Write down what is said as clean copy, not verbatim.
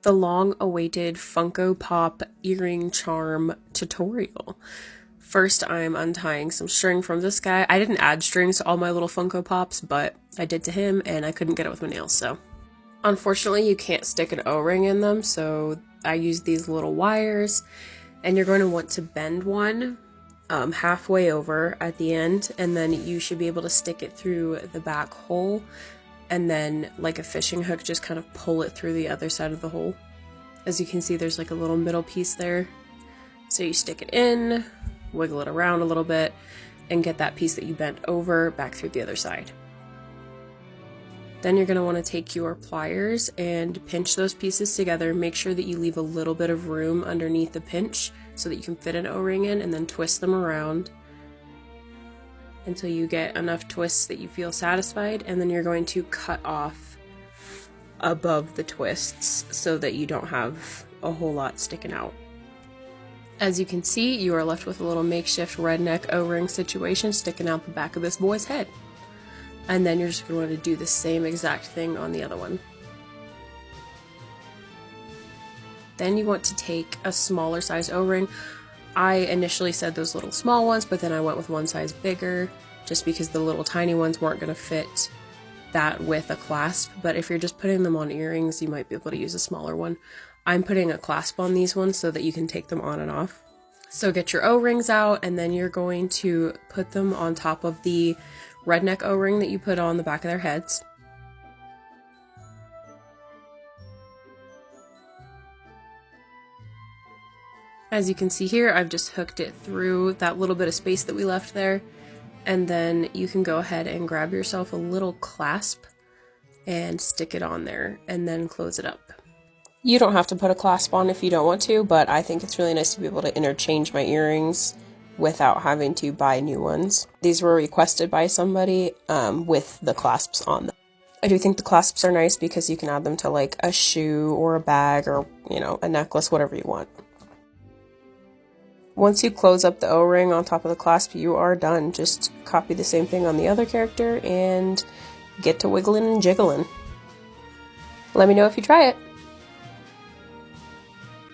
the long-awaited Funko Pop earring charm tutorial. First, I'm untying some string from this guy. I didn't add strings to all my little Funko Pops, but I did to him, and I couldn't get it with my nails, so. Unfortunately, you can't stick an O-ring in them, so I used these little wires, and you're going to want to bend one halfway over at the end, and then you should be able to stick it through the back hole, and then like a fishing hook, just kind of pull it through the other side of the hole. As you can see, there's like a little middle piece there. So you stick it in, wiggle it around a little bit, and get that piece that you bent over back through the other side. Then you're going to want to take your pliers and pinch those pieces together. Make sure that you leave a little bit of room underneath the pinch so that you can fit an O-ring in, and then twist them around until you get enough twists that you feel satisfied, and then you're going to cut off above the twists so that you don't have a whole lot sticking out. As you can see, you are left with a little makeshift redneck O-ring situation sticking out the back of this boy's head. And then you're just going to do the same exact thing on the other one. Then you want to take a smaller size O-ring. I initially said those little small ones, but then I went with one size bigger just because the little tiny ones weren't going to fit that with a clasp. But if you're just putting them on earrings, you might be able to use a smaller one. I'm putting a clasp on these ones so that you can take them on and off. So get your O-rings out, and then you're going to put them on top of the redneck O-ring that you put on the back of their heads. As you can see here, I've just hooked it through that little bit of space that we left there, and then you can go ahead and grab yourself a little clasp and stick it on there, and then close it up. You don't have to put a clasp on if you don't want to, but I think it's really nice to be able to interchange my earrings without having to buy new ones. These were requested by somebody with the clasps on them. I do think the clasps are nice because you can add them to like a shoe or a bag or, you know, a necklace, whatever you want. Once you close up the O-ring on top of the clasp, you are done. Just copy the same thing on the other character and get to wiggling and jiggling. Let me know if you try it.